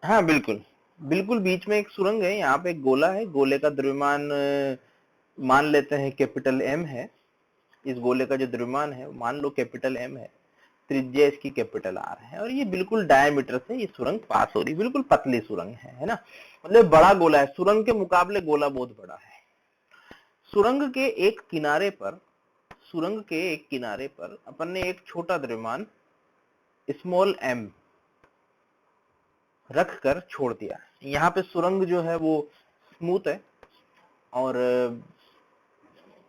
हाँ बिल्कुल, बिल्कुल बीच में एक सुरंग है, यहाँ पे एक गोला है, गोले का द्रव्यमान मान लेते हैं कैपिटल एम है। इस गोले का जो द्रव्यमान है मान लो कैपिटल एम है, त्रिज्या इसकी कैपिटल आर है, और ये बिल्कुल डायमीटर से ये सुरंग पास हो रही, बिल्कुल पतली सुरंग है ना, मतलब बड़ा गोला है, सुरंग के मुकाबले गोला बहुत बड़ा है। सुरंग के एक किनारे पर, सुरंग के एक किनारे पर अपन ने एक छोटा द्रव्यमान स्मॉल एम रख कर छोड़ दिया। यहाँ पे सुरंग जो है वो स्मूथ है, और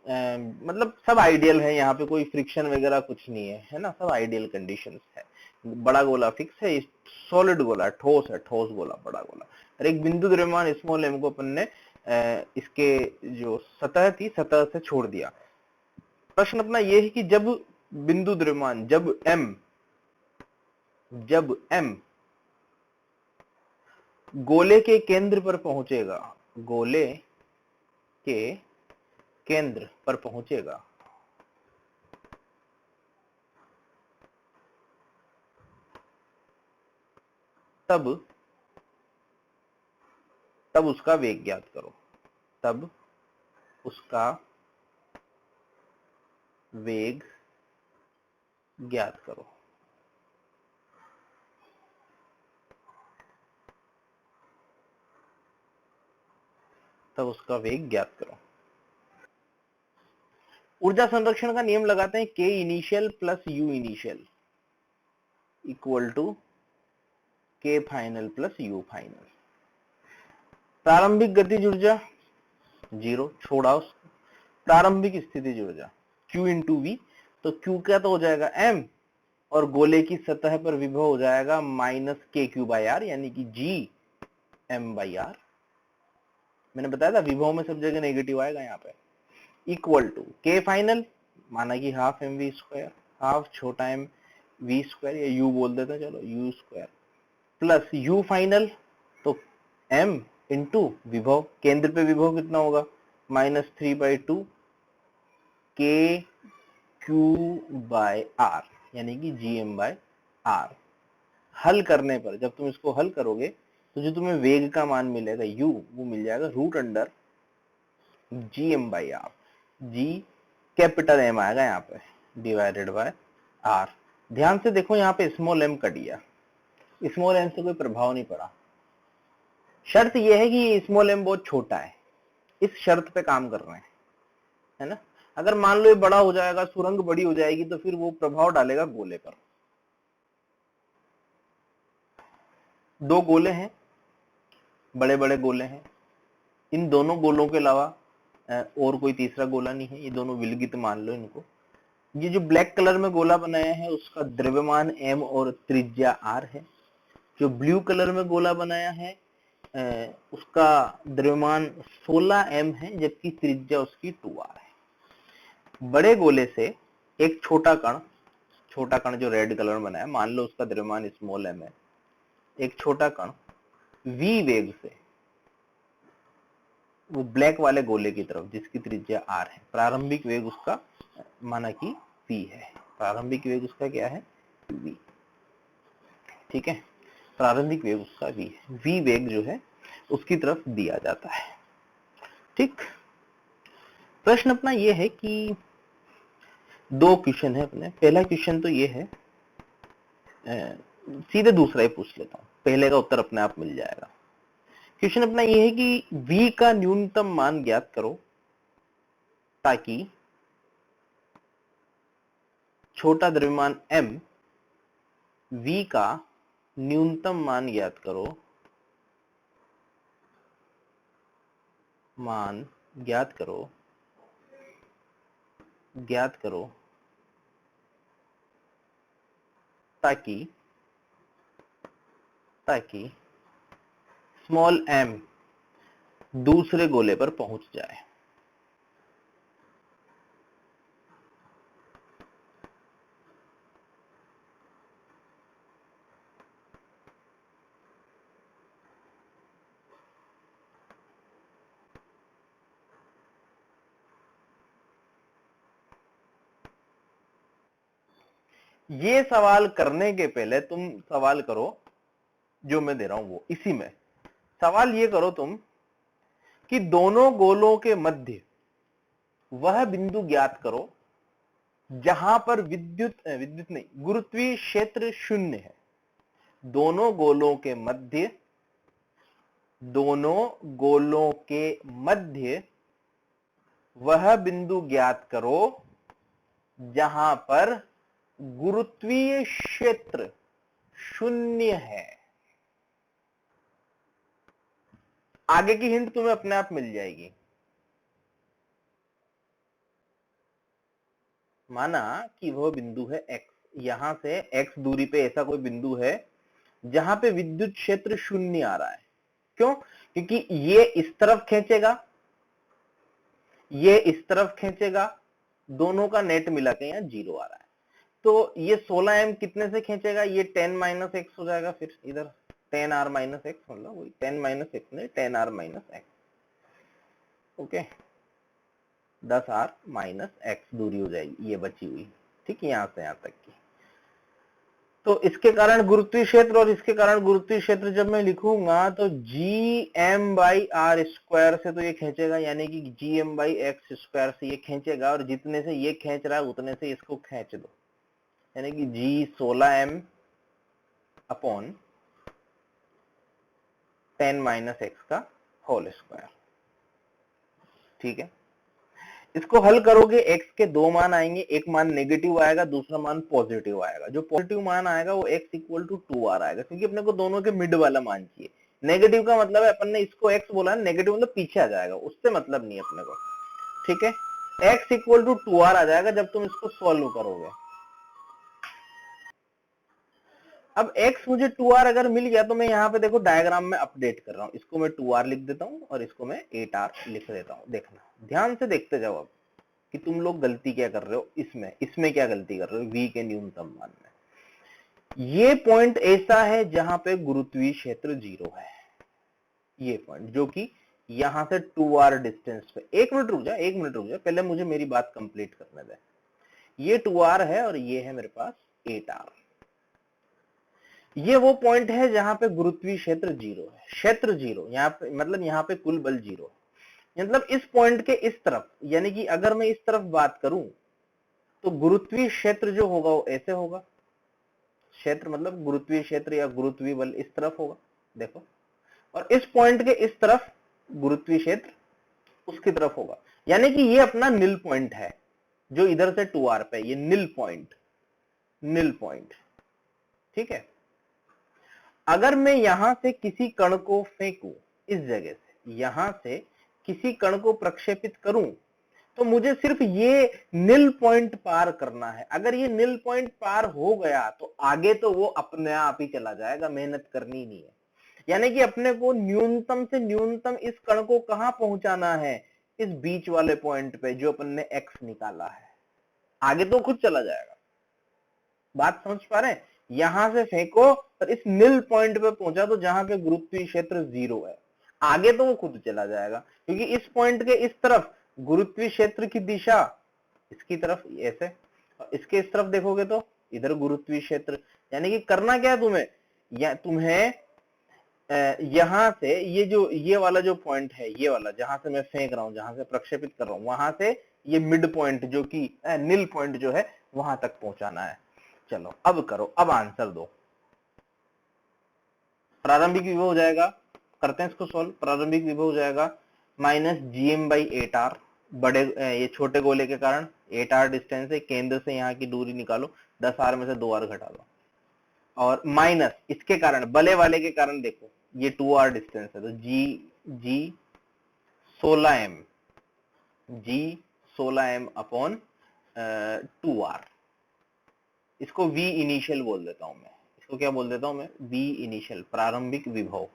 मतलब सब आइडियल है, यहाँ पे कोई फ्रिक्शन वगैरह कुछ नहीं है, है ना, सब आइडियल कंडीशंस है। बड़ा गोला फिक्स है, सॉलिड गोला, ठोस है, ठोस गोला, बड़ा गोला, और एक बिंदु द्रव्यमान स्मॉल एम को अपन ने इसके जो सतह थी सतह से छोड़ दिया। प्रश्न अपना ये है कि जब बिंदु द्रव्यमान, जब m गोले के केंद्र पर पहुंचेगा, गोले के केंद्र पर पहुंचेगा, तब उसका वेग ज्ञात करो, तब उसका वेग ज्ञात करो। तब उसका वेग ज्ञात करो। ऊर्जा संरक्षण का नियम लगाते हैं, K initial plus U initial equal to K final plus U final. प्रारंभिक गतिज ऊर्जा 0, छोड़ा उसको। प्रारंभिक स्थितिज ऊर्जा Q इंटू वी, तो Q क्या तो हो जाएगा m, और गोले की सतह पर विभव हो जाएगा माइनस के क्यू बाई आर, यानी कि जी एम बाई आर। मैंने बताया था विभव में सब जगह नेगेटिव आएगा यहाँ पे। इक्वल टू के फाइनल माना कि half M V square, half छोटा एम वी स्क्वायर, या यू बोल देते चलो, U square, plus U final, तो m इंटू विभव, केंद्र पे विभव कितना होगा, -3/2 के क्यू बाय आर, यानी कि जी एम बाय आर। हल करने पर, जब तुम इसको हल करोगे तो जो तुम्हें वेग का मान मिलेगा u, वो मिल जाएगा root under G M by R, G capital M आएगा यहाँ पे, डिवाइडेड बाय आर। ध्यान से देखो यहाँ पे स्मॉल एम कट गया, स्मॉल एम से कोई प्रभाव नहीं पड़ा। शर्त यह है कि स्मॉल एम बहुत छोटा है, इस शर्त पे काम कर रहे हैं, है ना। अगर मान लो ये बड़ा हो जाएगा, सुरंग बड़ी हो जाएगी, तो फिर वो प्रभाव डालेगा गोले पर। दो गोले हैं, बड़े बड़े गोले हैं, इन दोनों गोलों के अलावा और कोई तीसरा गोला नहीं है, ये दोनों विलगित मान लो इनको। ये जो ब्लैक कलर में गोला बनाया है उसका द्रव्यमान m और त्रिज्या r है। जो ब्लू कलर में गोला बनाया है उसका द्रव्यमान 16m है, जबकि त्रिज्या उसकी 2r है। बड़े गोले से एक छोटा कण जो रेड कलर में बनाया, मान लो उसका द्रव्यमान स्मॉल m है, एक छोटा कण v वेग से वो ब्लैक वाले गोले की तरफ, जिसकी त्रिज्या r है, प्रारंभिक वेग उसका माना कि v है, प्रारंभिक वेग उसका क्या है, v, ठीक है, प्रारंभिक वेग उसका v है, v वेग जो है उसकी तरफ दिया जाता है। ठीक, प्रश्न अपना ये है कि दो क्वेश्चन है अपने। पहला क्वेश्चन तो ये है, सीधे दूसरा ही पूछ लेता हूं, पहले का उत्तर अपने आप मिल जाएगा। क्वेश्चन अपना ये है कि v का न्यूनतम मान ज्ञात करो ताकि छोटा द्रव्यमान m, v का न्यूनतम मान ज्ञात करो, मान ज्ञात करो ताकि स्मॉल m दूसरे गोले पर पहुंच जाए। ये सवाल करने के पहले तुम सवाल करो जो मैं दे रहा हूं वो इसी में। सवाल ये करो तुम कि दोनों गोलों के मध्य वह बिंदु ज्ञात करो जहां पर विद्युत नहीं, गुरुत्वीय क्षेत्र शून्य है। दोनों गोलों के मध्य वह बिंदु ज्ञात करो जहां पर गुरुत्वीय क्षेत्र शून्य है। आगे की हिंट तुम्हें अपने आप मिल जाएगी। माना कि वह बिंदु है x, यहां से x दूरी पे ऐसा कोई बिंदु है जहां पे विद्युत क्षेत्र शून्य आ रहा है। क्यों? क्योंकि ये इस तरफ खींचेगा, ये इस तरफ खींचेगा, दोनों का नेट मिला के यहाँ 0 आ रहा है। तो ये 16m कितने से खींचेगा? ये 10 - x हो जाएगा। फिर इधर 10r - x, मतलब वही 10 - x नहीं, 10r - x। Okay, 10r - x दूरी हो जाएगी ये बची हुई, ठीक, यहां से यहां तक की। तो इसके कारण गुरुत्वीय क्षेत्र और इसके कारण गुरुत्वीय क्षेत्र जब मैं लिखूंगा तो gm/r² से तो ये खींचेगा, यानी कि gm/x² से ये खींचेगा, और जितने से ये खींच रहा है उतने से इसको खींच दो, यानी कि g16m अपॉन 10 - x का होल स्क्वायर। ठीक है, इसको हल करोगे x के दो मान आएंगे, एक मान नेगेटिव आएगा, दूसरा मान पॉजिटिव आएगा। जो पॉजिटिव मान आएगा वो x = 2r आएगा, क्योंकि अपने को दोनों के मिड वाला मान चाहिए। नेगेटिव का मतलब है अपन ने इसको x बोला है, नेगेटिव मतलब पीछे आ जाएगा, उससे मतलब नहीं अपने को। ठीक है, x = 2r आ जाएगा जब तुम इसको सॉल्व करोगे। अब x मुझे 2r अगर मिल गया तो मैं यहाँ पे देखो डायग्राम में अपडेट कर रहा हूँ, इसको मैं 2r लिख देता हूँ और इसको मैं 8r लिख देता हूँ। देखना, ध्यान से देखते जाओ अब कि तुम लोग गलती क्या कर रहे हो, इसमें क्या गलती कर रहे हो। v के न्यूनतम मान में ये पॉइंट ऐसा है जहां पे गुरुत्वीय क्षेत्र 0 है, ये पॉइंट जो कि यहां से 2r डिस्टेंस पे। एक मिनट रुक जा, पहले मुझे मेरी बात कंप्लीट करने दे। ये 2r है और ये है मेरे पास 8r। ये वो पॉइंट है जहां पे गुरुत्वीय क्षेत्र 0 है, क्षेत्र 0 यहाँ पे, मतलब यहाँ पे कुल बल 0 है। मतलब इस पॉइंट के इस तरफ, यानी कि अगर मैं इस तरफ बात करूं तो गुरुत्वीय क्षेत्र जो होगा वो ऐसे होगा। क्षेत्र मतलब गुरुत्वीय क्षेत्र या गुरुत्वीय बल इस तरफ होगा, देखो, और इस पॉइंट के इस तरफ गुरुत्वीय क्षेत्र उसकी तरफ होगा। यानी कि ये अपना नील पॉइंट है जो इधर से 2r पे, ये नील पॉइंट। ठीक है, अगर मैं यहां से किसी कण को फेंकूं, इस जगह से यहां से किसी कण को प्रक्षेपित करूं, तो मुझे सिर्फ ये नील पॉइंट पार करना है। अगर ये नील पॉइंट पार हो गया तो आगे तो वो अपने आप ही चला जाएगा, मेहनत करनी नहीं है। यानी कि अपने को न्यूनतम से न्यूनतम इस कण को कहां पहुंचाना है? इस बीच वाले पॉइंट पे जो अपन ने x निकाला है, आगे तो खुद चला जाएगा। बात समझ पा रहे हैं? यहां से फेंको और इस नील पॉइंट पे पहुंचा तो जहां पे गुरुत्वीय क्षेत्र 0 है, आगे तो वो खुद चला जाएगा, क्योंकि इस पॉइंट के इस तरफ गुरुत्वीय क्षेत्र की दिशा इसकी तरफ ऐसे, और इसके इस तरफ देखोगे तो इधर गुरुत्वीय क्षेत्र। यानी कि करना क्या है तुम्हें, या तुम्हें यहां से ये वाला जो पॉइंट है, ये वाला जहां से मैं फेंक रहा हूं, जहां से प्रक्षेपित कर रहा हूं, वहां से ये मिड पॉइंट जो कि नील पॉइंट जो है वहां तक पहुंचाना है। चलो अब करो, अब आंसर दो। प्रारंभिक विभव हो जाएगा, करते हैं इसको सॉल्व। प्रारंभिक विभव हो जाएगा -gm/8r, बड़े ये छोटे गोले के कारण 8r डिस्टेंस है, केंद्र से यहाँ की दूरी निकालो, 10r में से 2r घटा दो, और माइनस इसके कारण, बले वाले के कारण देखो ये 2r डिस्टेंस है, तो g16m अपॉन 2r। इसको v इनिशियल बोल देता हूं मैं, इसको क्या बोल देता हूं मैं, v इनिशियल, प्रारंभिक विभव।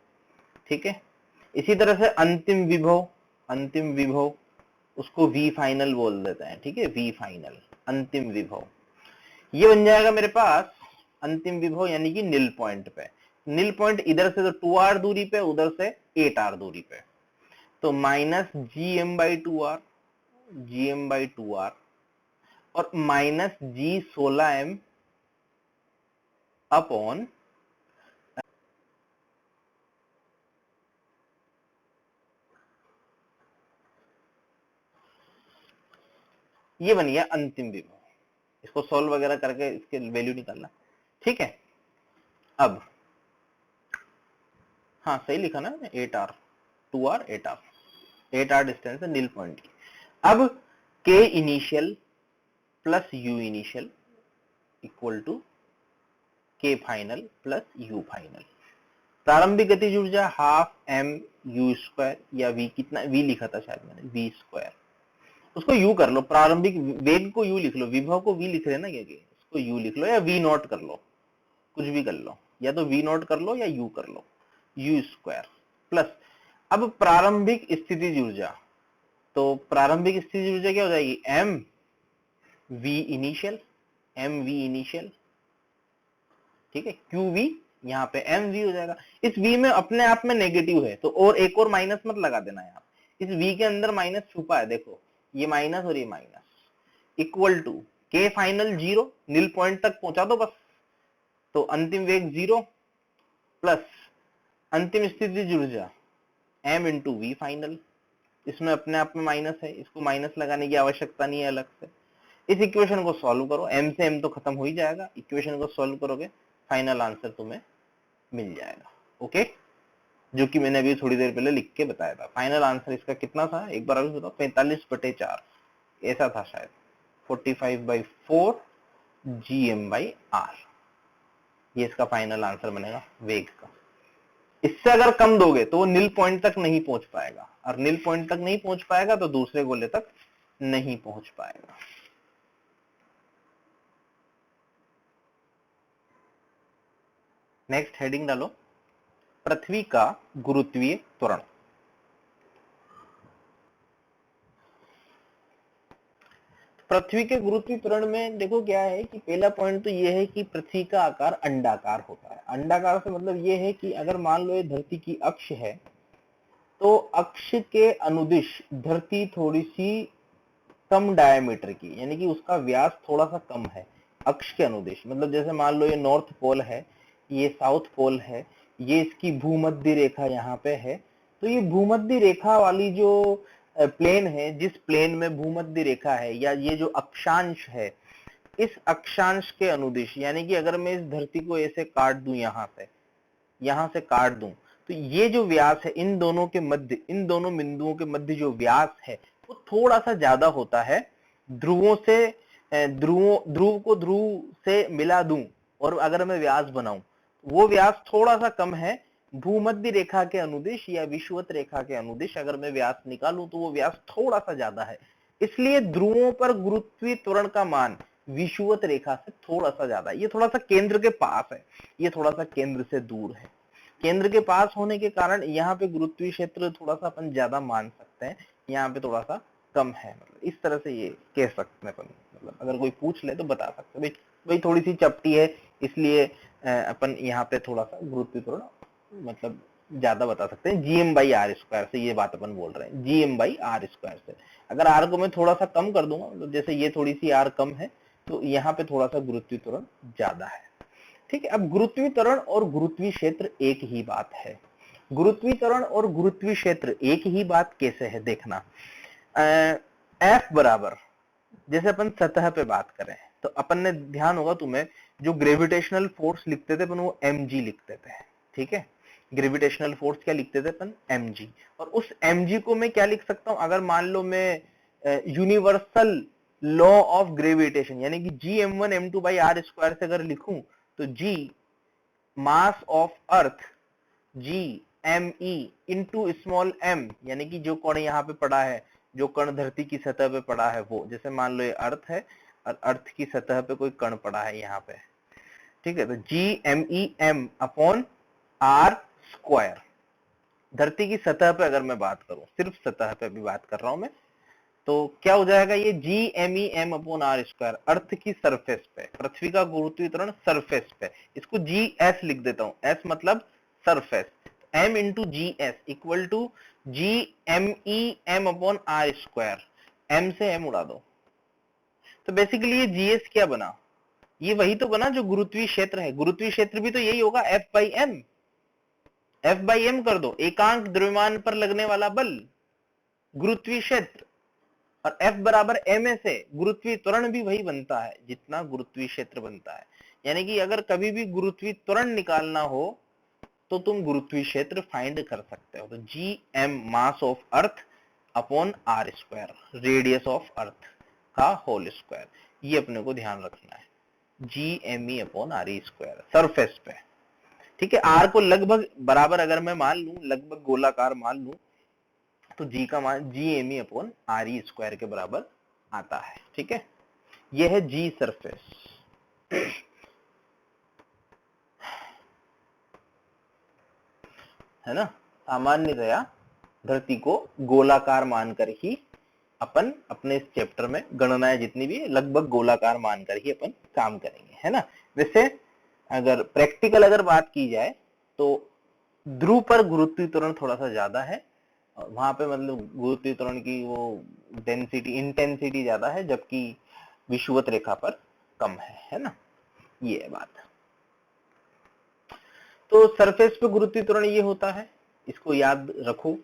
ठीक है, इसी तरह से अंतिम विभव उसको v फाइनल बोल देते हैं। ठीक है, v फाइनल, अंतिम विभव। ये बन जाएगा मेरे पास अंतिम विभव, यानी कि नील पॉइंट पे। नील पॉइंट इधर से तो 2r दूरी पे, उधर से 8r दूरी पे, तो -gm/2r और -g16m अपॉन ये बन गया अंतिम विभव। इसको सॉल्व वगैरह करके इसके वैल्यू निकालना, ठीक है। अब हाँ सही लिखा ना 8r 2r 8r 8r distance है नील पॉइंट की। अब k initial plus u initial equal to k final plus u final. प्रारंभिक गतिज ऊर्जा हाफ m u स्क्वायर या v, कितना v लिखा था शायद मैंने, v स्क्वायर, उसको u कर लो, प्रारंभिक वेग को u लिख लो, विभव को v लिख रहे ना, क्योंकि उसको u लिख लो या v नॉट कर लो, कुछ भी कर लो, या तो v नॉट कर लो या u कर लो, u स्क्वायर प्लस अब प्रारंभिक स्थितिज ऊर्जा, तो प्रारंभिक स्थितिज ऊर्जा क्या हो जाएगी, m v initial, m v initial, ठीक है, q v, यहाँ पे m v हो जाएगा। इस v में अपने आप में नेगेटिव है तो और एक और माइनस मत लगा देना यार, इस v के अंदर माइनस छुपा है, देखो ये माइनस और ये minus, equal to k final 0, null point तक पहुंचा दो बस, तो अंतिम वेग 0 प्लस अंतिम स्थितिज ऊर्जा m इंटू वी फाइनल, इसमें अपने आप में माइनस है, इसको माइनस लगाने की आवश्यकता नहीं है अलग से। इस इक्वेशन को सॉल्व करो, m से m तो खत्म हो ही जाएगा, इक्वेशन को सॉल्व करोगे फाइनल आंसर तुम्हें मिल जाएगा, ओके, जो कि मैंने अभी थोड़ी देर पहले लिख के बताया था। फाइनल आंसर इसका कितना था एक बार अभी बताओ, 45/4 ऐसा था शायद, 45/4 gm/r, ये इसका फाइनल आंसर बनेगा वेग का। इससे अगर कम दोगे तो वो नील पॉइंट तक नहीं पहुंच पाएगा, और नील पॉइंट तक नहीं पहुंच पाएगा तो दूसरे गोले तक नहीं पहुंच पाएगा। नेक्स्ट हेडिंग डालो, पृथ्वी का गुरुत्वीय त्वरण। पृथ्वी के गुरुत्वीय त्वरण में देखो क्या है कि पहला पॉइंट तो ये है कि पृथ्वी का आकार अंडाकार होता है। अंडाकार से मतलब ये है कि अगर मान लो ये धरती की अक्ष है तो अक्ष के अनुदिश धरती थोड़ी सी कम डायमीटर की, यानी कि उसका व्यास थोड़ा सा कम है अक्ष के अनुदिश। मतलब जैसे मान लो ये नॉर्थ पोल है, ये साउथ पोल है, ये इसकी भूमध्य रेखा यहाँ पे है, तो ये भूमध्य रेखा वाली जो प्लेन है, जिस प्लेन में भूमध्य रेखा है या ये जो अक्षांश है, इस अक्षांश के अनुदिश, यानी कि अगर मैं इस धरती को ऐसे काट दूं, यहाँ से काट दूं, तो ये जो व्यास है इन दोनों के मध्य, इन दोनों बिंदुओं के मध्य जो व्यास है वो थोड़ा सा ज्यादा होता है। ध्रुवों से ध्रुव को ध्रुव से मिला दूं और अगर मैं व्यास बनाऊं, वो व्यास थोड़ा सा कम है भूमध्य रेखा के अनुदिश या विषुवत रेखा के अनुदिश। अगर मैं व्यास निकालूं तो वो व्यास थोड़ा सा ज्यादा है, इसलिए ध्रुवों पर गुरुत्वीय त्वरण का मान विषुवत रेखा से थोड़ा सा ज्यादा है। ये थोड़ा सा केंद्र के पास है, ये थोड़ा सा केंद्र से दूर है। केंद्र के पास होने के कारण यहाँ पे गुरुत्वीय क्षेत्र थोड़ा सा अपन ज्यादा मान सकते हैं, यहाँ पे थोड़ा सा कम है। मतलब इस तरह से ये कह सकते हैं अपन, मतलब अगर कोई पूछ ले तो बता सकते हैं भाई थोड़ी सी चपटी है, इसलिए अपन यहाँ पे थोड़ा सा गुरुत्वीय त्वरण मतलब ज्यादा बता सकते हैं gm/r² से। ये बात अपन बोल रहे हैं gm/r² से। अगर r को मैं थोड़ा सा कम कर दूंगा, मतलब जैसे ये थोड़ी सी r कम है तो यहाँ पे थोड़ा सा गुरुत्वीय त्वरण ज्यादा है, ठीक है। अब गुरुत्वीय त्वरण और गुरुत्वीय क्षेत्र एक ही बात है। गुरुत्वीय त्वरण और गुरुत्वीय क्षेत्र एक ही बात कैसे है देखना। F बराबर, जैसे अपन सतह पे बात करें तो अपन ने ध्यान होगा तुम्हें, जो ग्रेविटेशनल फोर्स लिखते थे अपन वो mg लिखते थे, ठीक है। ग्रेविटेशनल फोर्स क्या लिखते थे अपन, mg। और उस mg को मैं क्या लिख सकता हूं, अगर मान लो मैं यूनिवर्सल लॉ ऑफ ग्रेविटेशन यानी कि gm1m2/r² से अगर लिखूं तो g mass of earth g me into small m, यानी कि जो कण यहाँ पे पड़ा है, जो कण धरती की सतह पे पड़ा है वो, जैसे मान लो ये अर्थ है और अर्थ की सतह पे कोई कण पड़ा है यहाँ पे, ठीक है, तो gmem अपॉन r²। धरती की सतह पे अगर मैं बात करूं, सिर्फ सतह पे भी बात कर रहा हूं मैं, तो क्या हो जाएगा ये gmem अपॉन r², अर्थ की सरफेस पे, पृथ्वी का गुरुत्वीय त्वरण सरफेस पे, इसको gs लिख देता हूं, s मतलब surface, m into gs equal to gmem upon r²। m से m उड़ा दो तो बेसिकली ये gs क्या बना, ये वही तो बना जो गुरुत्वीय क्षेत्र है। गुरुत्वीय क्षेत्र भी तो यही होगा, F/m। F/m कर दो, एकांक द्रव्यमान पर लगने वाला बल गुरुत्वीय क्षेत्र, और F बराबर ma से गुरुत्वीय त्वरण भी वही बनता है जितना गुरुत्वीय क्षेत्र बनता है। यानी कि अगर कभी भी गुरुत्वीय त्वरण निकालना हो तो तुम गुरुत्वीय क्षेत्र फाइंड कर सकते हो। तो Gm mass of earth upon R square, radius of earth का होल स्क्वायर, ये अपने को ध्यान रखना है। Gme upon R square surface पे, ठीक है। आर को लगभग बराबर अगर मैं मान लूं, लगभग गोलाकार मान लूं, तो जी का मान Gme अपॉन आर स्क्वायर के बराबर आता है, ठीक है। यह है जी सरफेस, है ना। सामान्यतया धरती को गोलाकार मानकर ही अपन अपने इस चैप्टर में गणनाएं जितनी भी लगभग गोलाकार मानकर ही अपन काम करेंगे, है ना। वैसे अगर प्रैक्टिकल अगर बात की जाए तो ध्रुव पर गुरुत्वीय त्वरण थोड़ा सा ज्यादा है, वहां पे मतलब गुरुत्वीय त्वरण की वो डेंसिटी इंटेंसिटी ज्यादा है, जबकि विषुवत रेखा पर कम है ना। ये है बात। तो सरफेस पे गुरुत्वीय त्वरण ये होता है, इसको याद रखो।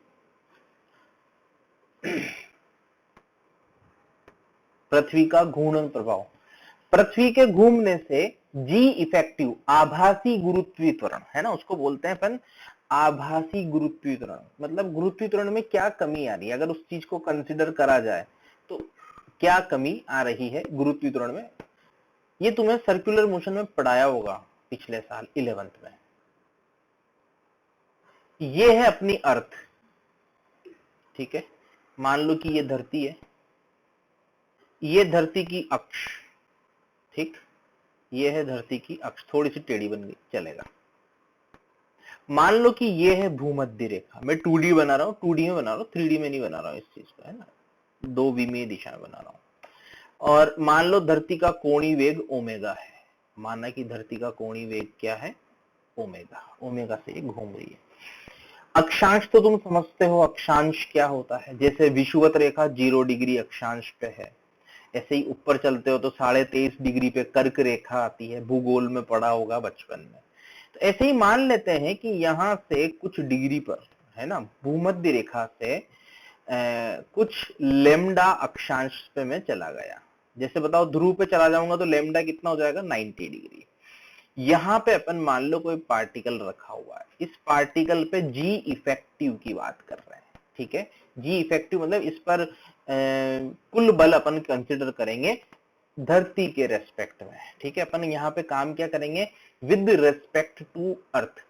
पृथ्वी का घूर्णन प्रभाव, पृथ्वी के घूमने से जी इफेक्टिव आभासी गुरुत्वीय त्वरण, है ना, उसको बोलते हैं अपन आभासी गुरुत्वीय त्वरण। मतलब गुरुत्वीय त्वरण में क्या कमी आ रही है, अगर उस चीज को कंसिडर करा जाए तो क्या कमी आ रही है गुरुत्वीय त्वरण में। ये तुम्हें सर्कुलर मोशन में पढ़ाया होगा पिछले साल 11th में। ये है अपनी अर्थ, ठीक है। मान लो कि ये धरती है, ये धरती की अक्ष, ठीक, ये है धरती की अक्ष, थोड़ी सी टेढ़ी बन गई, चलेगा। मान लो कि ये है भूमध्य रेखा, मैं 2D बना रहा हूं, 2D में बना रहा हूं, 3D में नहीं बना रहा हूं इस चीज को, है ना, 2 विमीय दिशा में बना रहा हूं। और मान लो धरती का कोणीय वेग ओमेगा है, माना कि धरती का कोणीय वेग क्या है, ओमेगा, ओमेगा से ये घूम रही है। अक्षांश तो तुम समझते हो, अक्षांश क्या होता है, जैसे विषुवत रेखा 0 डिग्री अक्षांश पे है, ऐसे ही ऊपर चलते हो तो 23.5 डिग्री पे कर्क रेखा आती है, भूगोल में पढ़ा होगा बचपन में। तो ऐसे ही मान लेते हैं कि यहाँ से कुछ डिग्री पर, है ना, भूमध्य रेखा से कुछ लेमडा अक्षांश पे मैं चला गया। जैसे बताओ ध्रुव पे चला जाऊंगा तो लेमडा कितना हो जाएगा, 90 डिग्री। यहाँ पे अपन मान लो कोई पार्टिकल रखा हुआ है, इस पार्टिकल पे जी इफेक्टिव की बात कर रहे हैं, ठीक है। जी इफेक्टिव मतलब इस पर कुल बल अपन कंसिडर करेंगे धरती के रेस्पेक्ट में, ठीक है। अपन यहाँ पे काम क्या करेंगे, विद रेस्पेक्ट टू अर्थ,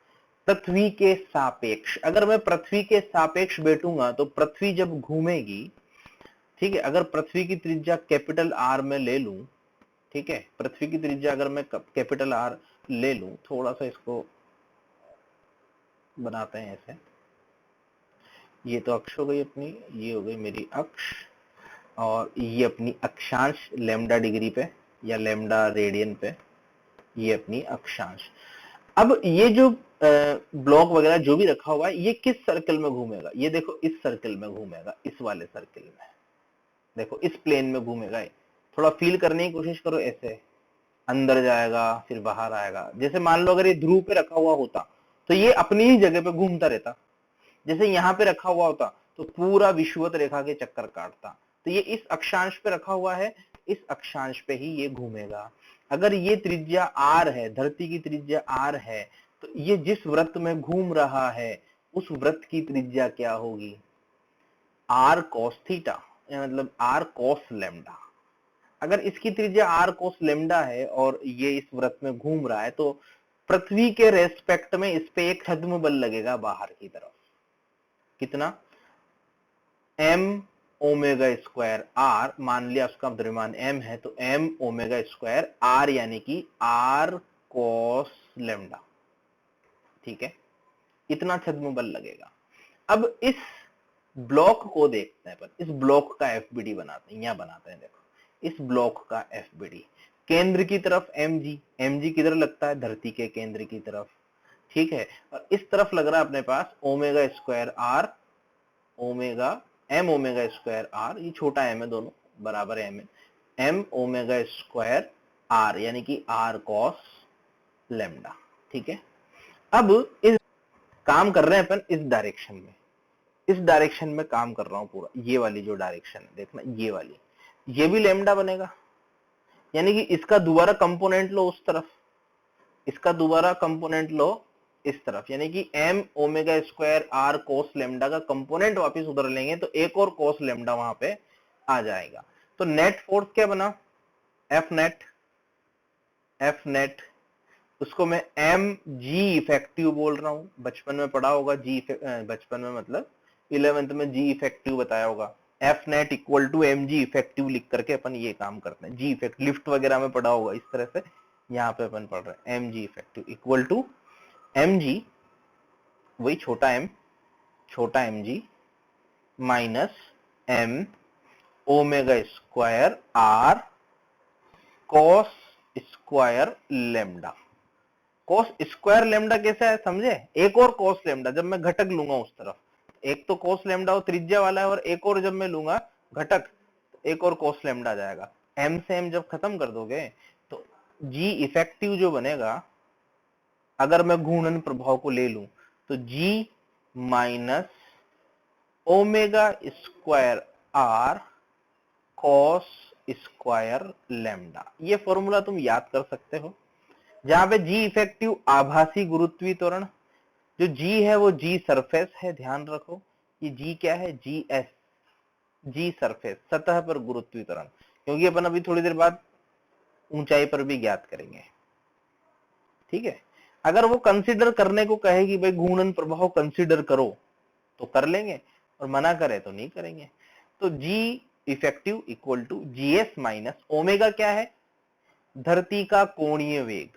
पृथ्वी के सापेक्ष। अगर मैं पृथ्वी के सापेक्ष बैठूंगा तो पृथ्वी जब घूमेगी, ठीक है, अगर पृथ्वी की त्रिज्या कैपिटल आर में ले लूं, ठीक है, पृथ्वी की त्रिज्या अगर मैं कैपिटल आर ले लूं, थोड़ा सा इसको बनाते हैं ऐसे, ये तो अक्ष हो गई अपनी, ये हो गई मेरी अक्ष, और ये अपनी अक्षांश लैम्डा डिग्री पे या लैम्डा रेडियन पे, ये अपनी अक्षांश। अब ये जो ब्लॉक वगैरह जो भी रखा हुआ है, ये किस सर्कल में घूमेगा, ये देखो इस सर्कल में घूमेगा, इस वाले सर्कल में, देखो इस प्लेन में घूमेगा। थोड़ा फील करने की कोशिश करो, ऐसे अंदर जाएगा फिर बाहर आएगा। जैसे मान लो अगर ये ध्रुव पे रखा हुआ होता तो ये अपनी ही जगह पे घूमता रहता, जैसे यहाँ पे रखा हुआ होता तो पूरा विषुवत रेखा के चक्कर काटता। तो ये इस अक्षांश पे रखा हुआ है, इस अक्षांश पे ही ये घूमेगा। अगर ये त्रिज्या r है, धरती की त्रिज्या r है, तो ये जिस वृत्त में घूम रहा है उस वृत्त की त्रिज्या क्या होगी, r cos थीटा, मतलब r cos लैम्डा। अगर इसकी त्रिज्या r cos लैम्डा है और ये इस वृत्त में घूम रहा है तो पृथ्वी के रेस्पेक्ट में इस पे एक छद्म बल लगेगा बाहर की तरफ, कितना, m ओमेगा स्क्वायर r, मान लिया उसका द्रव्यमान m है तो m ओमेगा स्क्वायर r, यानी कि r cos लैम्डा, ठीक है, इतना छद्म बल लगेगा। अब इस ब्लॉक को देखते हैं, पर इस ब्लॉक का एफबीडी बनाते हैं, यहां बनाते हैं, देखो इस ब्लॉक का एफबीडी, केंद्र की तरफ mg, mg किधर लगता है, धरती के केंद्र की तरफ, ठीक है। और इस तरफ लग रहा है अपने पास omega square r, omega m omega square r, ये छोटा m है, दोनों बराबर m है, m ओमेगा स्क्वायर r, यानी कि r cos लैम्डा, ठीक है। अब इस काम कर रहे हैं अपन इस डायरेक्शन में, इस डायरेक्शन में काम कर रहा हूं पूरा, ये वाली जो डायरेक्शन है देखना, ये वाली, ये भी लैम्डा बनेगा, यानी कि इसका दोबारा कंपोनेंट लो उस तरफ, इसका दोबारा कंपोनेंट लो इस तरफ, यानी कि m ओमेगा स्क्वायर r कोस लैम्डा का कंपोनेंट वापस उधर लेंगे तो एक और कोस लैम्डा वहां पे आ जाएगा। तो नेट फोर्स क्या बना, F नेट, उसको मैं mg इफेक्टिव बोल रहा हूं, बचपन में पढ़ा होगा g, बचपन में मतलब 11th में g इफेक्टिव बताया होगा, F net equal to mg effective लिख करके अपन ये काम करते हैं। g इफेक्ट लिफ्ट वगैरह में पढ़ा होगा इस तरह से, यहाँ पे अपन पढ़ रहे हैं mg effective equal to mg, वही छोटा mg minus m omega square r cos square lambda. cos square lambda कैसा है समझे, एक और cos लैम्डा जब मैं घटक लूंगा उस तरफ, एक तो cos लैम्डा वो त्रिज्या वाला है और एक और जब मैं लूंगा घटक एक और cos लैम्डा आ जाएगा। m से m जब खत्म कर दोगे तो g इफेक्टिव जो बनेगा, अगर मैं घूर्णन प्रभाव को ले लूं तो g minus omega square r cos square lambda, ये फॉर्मूला तुम याद कर सकते हो, जहां पे g इफेक्टिव आभासी गुरुत्वीय त्वरण, जो g है वो g सरफेस है, ध्यान रखो ये g क्या है, g सरफेस, सतह पर गुरुत्वीय त्वरण, क्योंकि अपन अभी थोड़ी देर बाद ऊंचाई पर भी ज्ञात करेंगे, ठीक है। अगर वो कंसीडर करने को कहे कि भाई घूर्णन प्रभाव कंसीडर करो तो कर लेंगे, और मना करे तो नहीं करेंगे। तो g effective equal to GS minus omega क्या है, धरती का कोणीय वेग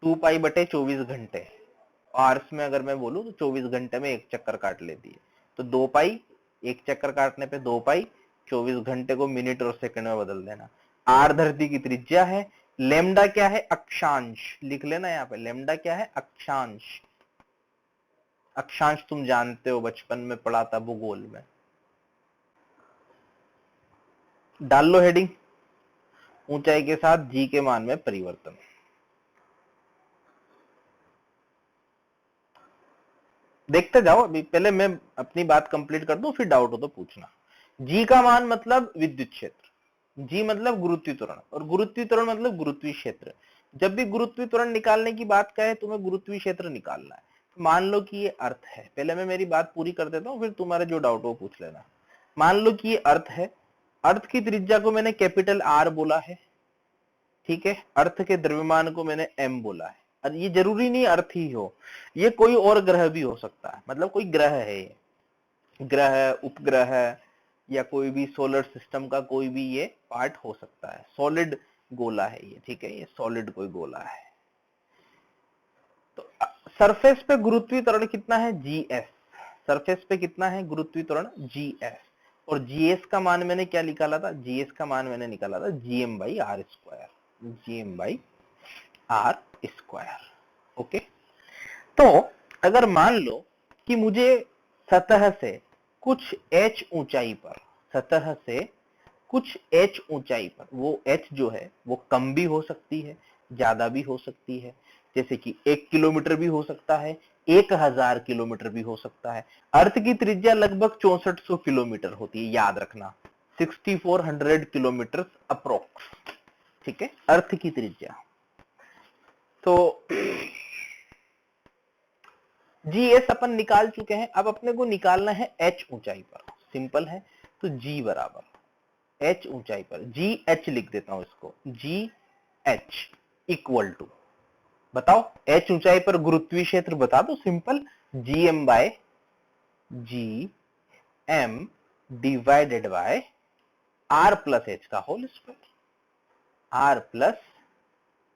2 पाई बटे 24 घंटे, आवर्स में अगर मैं बोलूं तो 24 घंटे में एक चक्कर काट लेती है, तो 2 पाई, एक चक्कर काटने पे 2 पाई, 24 घंटे को मिनट और सेकंड में बदल देना। आर धरती की त्रिज्या है, लेमडा क्या है, अक्षांश, लिख लेना यहाँ पे, लेमडा क्या है, अक्षांश, अक्षांश तुम जानते हो बचपन में पढ़ा था भूगोल में। डाल लो हेडिंग, ऊंचाई के साथ जी के मान में परिवर्तन। देखते जाओ, अभी पहले मैं अपनी बात कंप्लीट कर दूं, फिर डाउट हो तो पूछना। जी का मान मतलब विद्युत क्षेत्र, जी मतलब गुरुत्वीय त्वरण, और गुरुत्वीय त्वरण मतलब गुरुत्वीय क्षेत्र। जब भी गुरुत्वीय त्वरण निकालने की बात कहे तुम्हें गुरुत्वीय क्षेत्र निकालना है। मान लो कि ये अर्थ है, पहले मैं मेरी बात पूरी कर देता हूं, फिर तुम्हारा जो डाउट हो पूछ लेना। मान लो कि ये अर्थ है, अर्थ की त्रिज्या को मैंने कैपिटल आर बोला है, ठीक है, अर्थ के द्रव्यमान को मैंने एम बोला है। और ये जरूरी नहीं अर्थ ही हो, ये कोई और ग्रह भी हो सकता है, मतलब कोई ग्रह है, ये ग्रह, उपग्रह, या कोई भी सोलर सिस्टम का कोई भी ये पार्ट हो सकता है। सॉलिड गोला है ये, ठीक है, ये सॉलिड कोई गोला है। तो सरफेस पे गुरुत्वीय त्वरण कितना है, जीएस, सरफेस पे कितना है गुरुत्वीय त्वरण, जीएस, और जीएस का मान मैंने क्या निकाला था, जीएस का मान मैंने निकाला था GM by R square, GM by R square. Okay, तो अगर मान लो कि मुझे सतह से कुछ h ऊंचाई पर, सतह से कुछ h ऊंचाई पर, वो h जो है वो कम भी हो सकती है, ज्यादा भी हो सकती है, जैसे कि 1 किलोमीटर भी हो सकता है, 1000 किलोमीटर भी हो सकता है। अर्थ की त्रिज्या लगभग 6400 किलोमीटर होती है, याद रखना, 6400 किलोमीटर अप्रोक्स, ठीक है, अर्थ की त्रिज्या। तो जीएस अपन निकाल चुके हैं, अब अपने को निकालना है h ऊंचाई पर, सिंपल है। तो g बराबर h ऊंचाई पर, जी एच लिख देता हूं इसको, जी एच इक्वल टू, बताओ h ऊंचाई पर गुरुत्वीय क्षेत्र बता दो, simple, g m by g m divided by r plus h का whole square, r plus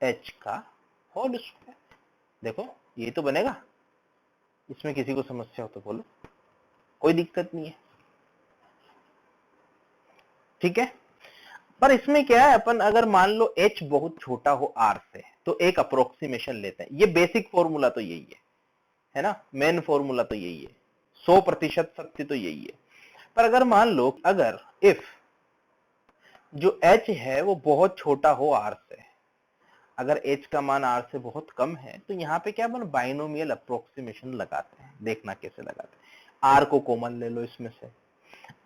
h का होल स्क्वायर। देखो ये तो बनेगा, इसमें किसी को समस्या हो तो बोलो, कोई दिक्कत नहीं है, ठीक है। पर इसमें क्या है, अपन अगर मान लो h बहुत छोटा हो r से तो एक अप्रोक्सीमेशन लेते हैं, ये बेसिक फॉर्मूला तो यही है ना, मेन फॉर्मूला तो यही है, 100% सत्य तो यही है। पर अगर मान लो, अगर इफ जो h है वो बहुत छोटा हो r से, अगर h का मान r से बहुत कम है, तो यहाँ पे क्या अपन बाइनोमियल अप्रोक्सीमेशन लगाते हैं, देखना कैसे लगाते हैं। आर को कॉमन ले लो, इसमें से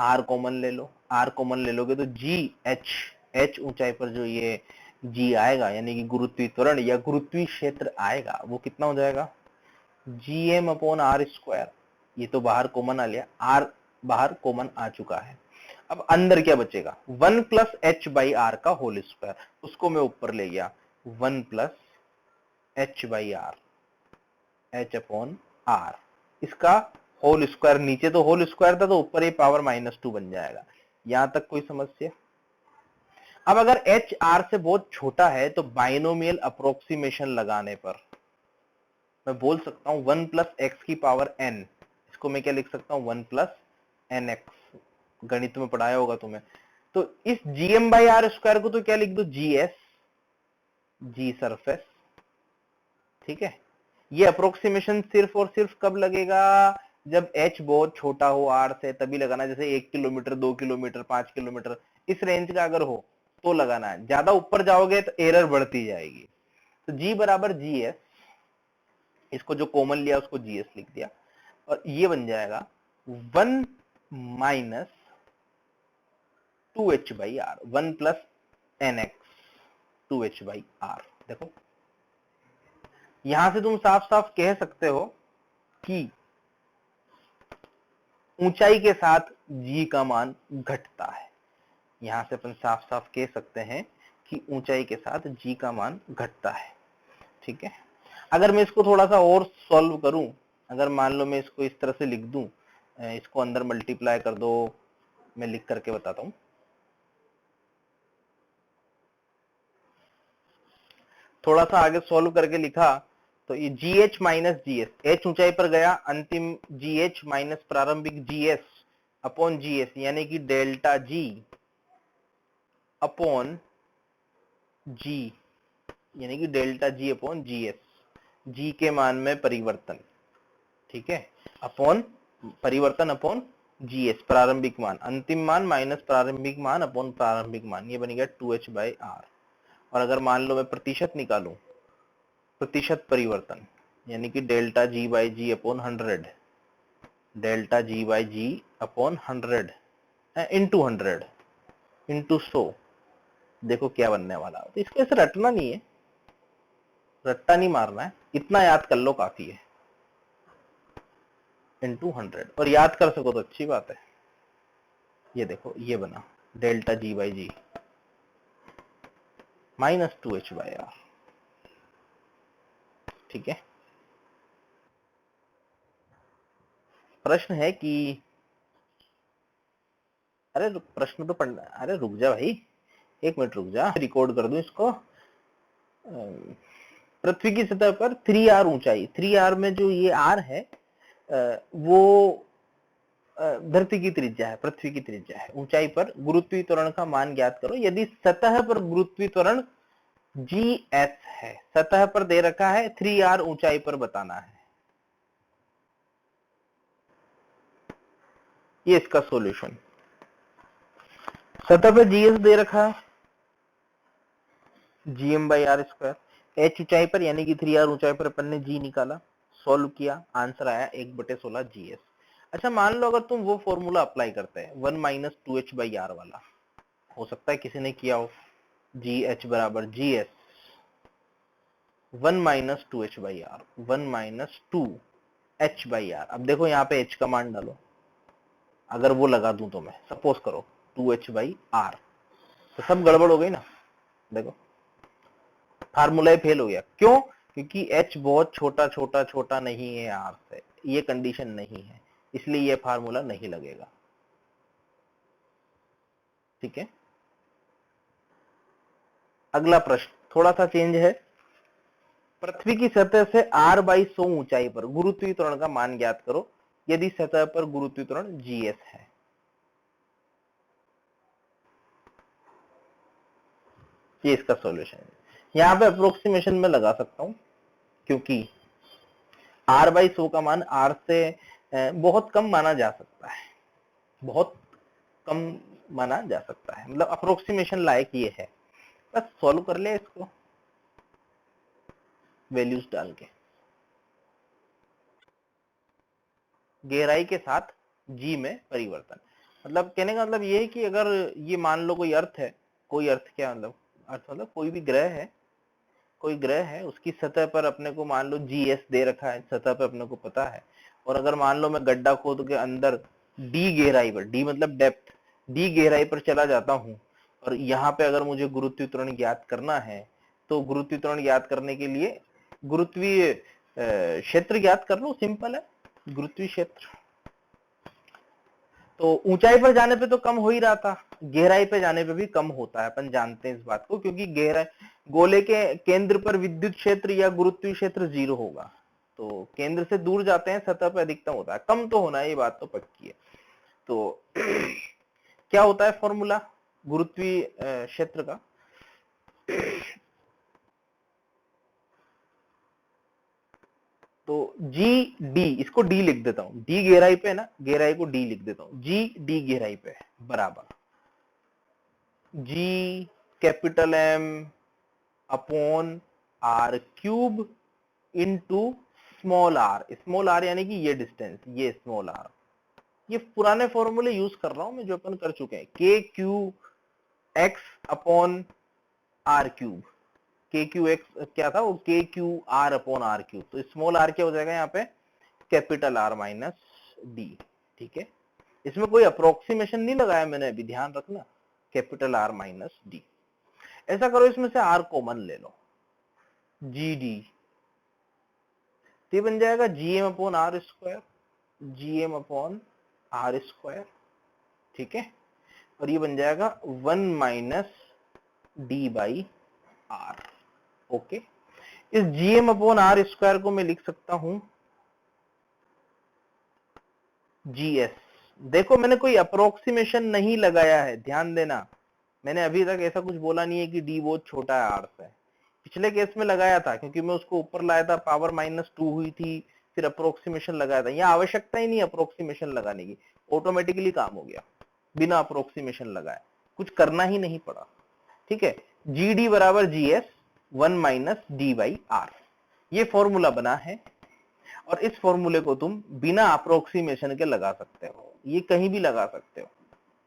आर कॉमन ले लो, आर कॉमन ले लोगे तो जी एच ऊंचाई पर जो ये जी आएगा यानी कि गुरुत्वीय त्वरण या गुरुत्वीय क्षेत्र आएगा वो कितना हो जाएगा, G M upon R square. ये तो बाहर कॉमन आ लिया, आर बाहर कॉमन आ चुका है। अब अंदर क्या बचेगा, 1 प्लस एच बाई आर का होल स्क्वायर, उसको मैं ऊपर ले गया, 1 plus H by R, H upon R, इसका होल स्क्वायर। नीचे तो होल स्क्वायर था तो ऊपर ये पावर -2 बन जाएगा। यहां तक कोई समस्या? अब अगर एच आर से बहुत छोटा है तो बाइनोमियल अप्रोक्सीमेशन लगाने पर मैं बोल सकता हूं 1 प्लस एक्स की पावर n, इसको मैं क्या लिख सकता हूं, 1 प्लस एन एक्स, गणित में पढ़ाया होगा तुम्हें। तो इस जीएम बाई आर स्क्वायर को तो क्या लिख दो, जी एस, जी सरफेस, ठीक है। ये अप्रोक्सीमेशन सिर्फ और सिर्फ कब लगेगा, जब h बहुत छोटा हो r से, तभी लगाना। जैसे 1 किलोमीटर, 2 किलोमीटर, 5 किलोमीटर, इस रेंज का अगर हो तो लगाना है। ज्यादा ऊपर जाओगे तो एरर बढ़ती जाएगी। तो g बराबर जी एस, इसको जो कॉमन लिया उसको जी एस लिख दिया, और ये बन जाएगा 1 minus 2h by R, 1 plus N X 2h by R. देखो यहां से तुम साफ साफ कह सकते हो कि ऊंचाई के साथ g का मान घटता है। यहां से अपन साफ साफ कह सकते हैं कि ऊंचाई के साथ g का मान घटता है, ठीक है। अगर मैं इसको थोड़ा सा और सॉल्व करूं, अगर मान लो मैं इसको इस तरह से लिख दूं, इसको अंदर मल्टीप्लाई कर दो, मैं लिख करके बताता हूं। थोड़ा सा आगे सॉल्व करके लिखा तो ये g h minus g s, h ऊंचाई पर गया, अंतिम जी एच माइनस प्रारंभिक g s upon g s, यानी कि डेल्टा जी अपॉन जी, यानी कि delta g upon g s, g के मान में परिवर्तन, ठीक है, अपॉन परिवर्तन अपॉन जी एस, प्रारंभिक मान, अंतिम मान माइनस प्रारंभिक मान अपॉन प्रारंभिक मान, ये बन गया 2h बाई आर। और अगर मान लो मैं प्रतिशत निकालूं, प्रतिशत परिवर्तन, यानी कि delta G by G upon 100, delta G by G upon 100 into 100 into 100, देखो क्या बनने वाला। तो इसको ऐसे रटना नहीं है, रट्टा नहीं मारना है, इतना याद कर लो काफी है, इंटू 100, और याद कर सको तो अच्छी बात है। ये देखो ये बना delta G by G minus 2h by R, ठीक है। प्रश्न है कि, अरे प्रश्न तो पढ़ना, अरे रुक जा भाई, 1 मिनट रुक जा, रिकॉर्ड कर दूं इसको। पृथ्वी की सतह पर 3r ऊंचाई, 3r में जो ये r है वो धरती की त्रिज्या है, पृथ्वी की त्रिज्या है। ऊंचाई पर गुरुत्वीय त्वरण का मान ज्ञात करो यदि सतह पर गुरुत्वीय त्वरण GS है, सतह पर दे रखा है, 3r ऊंचाई पर बताना है। ये इसका सॉल्यूशन, सतह पर GS दे रखा है, GM by R square, h ऊंचाई पर यानी कि 3r ऊंचाई पर अपन ने g निकाला, सॉल्व किया, आंसर आया 1/16 GS। अच्छा मान लो अगर तुम वो फॉर्मूला अप्लाई करते हैं 1 माइनस 2h बाई आर वाला, हो सकता है किसी ने किया हो, जी एच बराबर G S 1 minus 2h by R, 1 minus 2h by R. अब देखो यहाँ पे h का मान डालो, अगर वो लगा दूं तो मैं सपोज करो 2h बाई आर, तो सब गड़बड़ हो गई ना। देखो फार्मूला फेल हो गया, क्यों, क्योंकि h बहुत छोटा छोटा छोटा नहीं है r से, ये कंडीशन नहीं है, इसलिए ये फार्मूला नहीं लगेगा, ठीक है। अगला प्रश्न थोड़ा सा चेंज है, पृथ्वी की सतह से r बाई 100 ऊंचाई पर गुरुत्वीय त्वरण का मान ज्ञात करो यदि सतह पर गुरुत्वीय त्वरण GS है। ये इसका सॉल्यूशन है। यहाँ पे अप्रोक्सीमेशन में लगा सकता हूं, क्योंकि r बाई 100 का मान r से बहुत कम माना जा सकता है, बहुत कम माना जा सकता है, मतलब अप्रोक्सीमेशन लायक ये है। बस सॉल्व कर ले इसको वैल्यूज डाल के। गहराई के साथ जी में परिवर्तन। मतलब कहने का मतलब ये है कि अगर ये मान लो कोई अर्थ है, कोई अर्थ क्या मतलब अर्थ मतलब कोई भी ग्रह है, कोई ग्रह है, उसकी सतह पर अपने को मान लो जीएस दे रखा है, सतह पर अपने को पता है। और अगर मान लो मैं गड्ढा खोद के अंदर डी गहराई पर, डी मतलब डेप्थ, डी गहराई पर चला जाता हूँ और यहाँ पे अगर मुझे गुरुत्वीय त्वरण ज्ञात करना है, तो गुरुत्वीय त्वरण ज्ञात करने के लिए गुरुत्वीय क्षेत्र ज्ञात कर लो, सिंपल है गुरुत्वीय क्षेत्र। तो ऊंचाई पर जाने पे तो कम हो ही रहा था, गहराई पे जाने पे भी कम होता है, अपन जानते हैं इस बात को, क्योंकि गहराई गोले के केंद्र पर विद्युत क्षेत्र या गुरुत्वीय क्षेत्र 0 होगा, तो केंद्र से दूर जाते हैं सतह पर अधिकतम होता है, कम तो होना है, ये बात तो पक्की है। तो क्या होता है फॉर्मूला गुरुत्वीय क्षेत्र का? तो जी डी, इसको डी लिख देता हूं, डी गहराई पे है ना, गहराई को डी लिख देता हूं, जी डी गहराई पे बराबर g capital M upon are cube into small r यानी कि ये डिस्टेंस, ये स्मॉल आर, ये पुराने फॉर्मूले यूज कर रहा हूं मैं जो अपन कर चुके हैं, K Q X upon are cube, K Q X क्या था वो, K Q R upon are cube, तो स्मॉल आर क्या हो जाएगा यहाँ पे, कैपिटल आर माइनस डी। ठीक है, इसमें कोई अप्रोक्सीमेशन नहीं लगाया मैंने अभी, ध्यान रखना, कैपिटल आर माइनस डी। ऐसा करो इसमें से आर कॉमन ले लो, जी डी, तो बन जाएगा GM upon R square, GM upon R square. ठीक है, और ये बन जाएगा 1 minus D by R. Okay, इस जीएम अपॉन आर स्क्वायर को मैं लिख सकता हूं जीएस। देखो मैंने कोई अप्रोक्सीमेशन नहीं लगाया है, ध्यान देना, मैंने अभी तक ऐसा कुछ बोला नहीं है कि डी बहुत छोटा है आर से। पिछले केस में लगाया था क्योंकि मैं उसको ऊपर लाया था, पावर -2 हुई थी, फिर अप्रोक्सीमेशन लगाया था। यहाँ आवश्यकता ही नहीं अप्रोक्सीमेशन लगाने की, ऑटोमेटिकली काम हो गया बिना अप्रोक्सीमेशन लगाए, कुछ करना ही नहीं पड़ा। ठीक है, जी डी बराबर G S 1 minus D by R, ये फॉर्मूला बना है। और इस फॉर्मूले को तुम बिना अप्रोक्सीमेशन के लगा सकते हो, ये कहीं भी लगा सकते हो।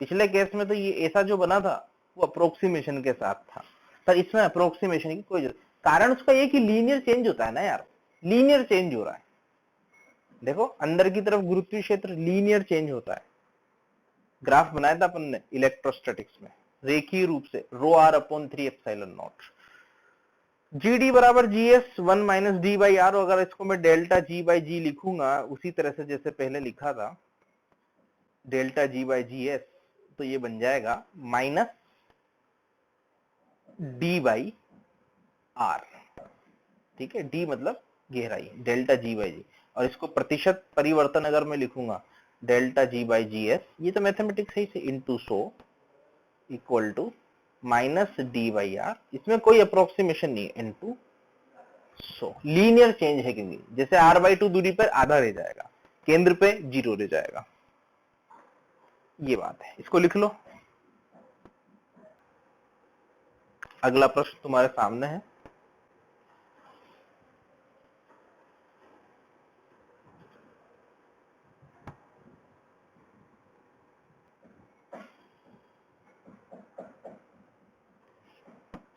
पिछले केस में तो ये ऐसा जो बना था वो अप्रोक्सीमेशन के साथ था, पर इसमें अप्रोक्सीमेशन की कोई जरूरत, कारण उसका ये कि लीनियर चेंज होता है ना यार, लीनियर चेंज हो रहा है। देखो अंदर की तरफ गुरुत्वीय क्षेत्र लीनियर चेंज होता है, ग्राफ बनाया था अपन ने इलेक्ट्रोस्टैटिक्स में, रेखीय रूप से rho r upon 3 epsilon nought. G D बराबर G S 1 minus D by r, अगर इसको मैं डेल्टा जी बाई जी लिखूंगा उसी तरह से जैसे पहले लिखा था, delta G by G S, तो ये बन जाएगा माइनस डी बाई आर। ठीक है, डी मतलब गहराई, डेल्टा जी बाई जी, और इसको प्रतिशत परिवर्तन अगर मैं लिखूंगा delta G by G S, ये तो मैथमेटिक्स है, इसे into 100 equal to minus D by R, इसमें कोई अप्रोक्सीमेशन नहीं है, इंटू 100। लीनियर चेंज है क्योंकि जैसे r/2 दूरी पर आधा रह जाएगा, केंद्र पे 0 रह जाएगा, ये बात है, इसको लिख लो। अगला प्रश्न तुम्हारे सामने है।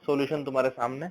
सॉल्यूशन तुम्हारे सामने।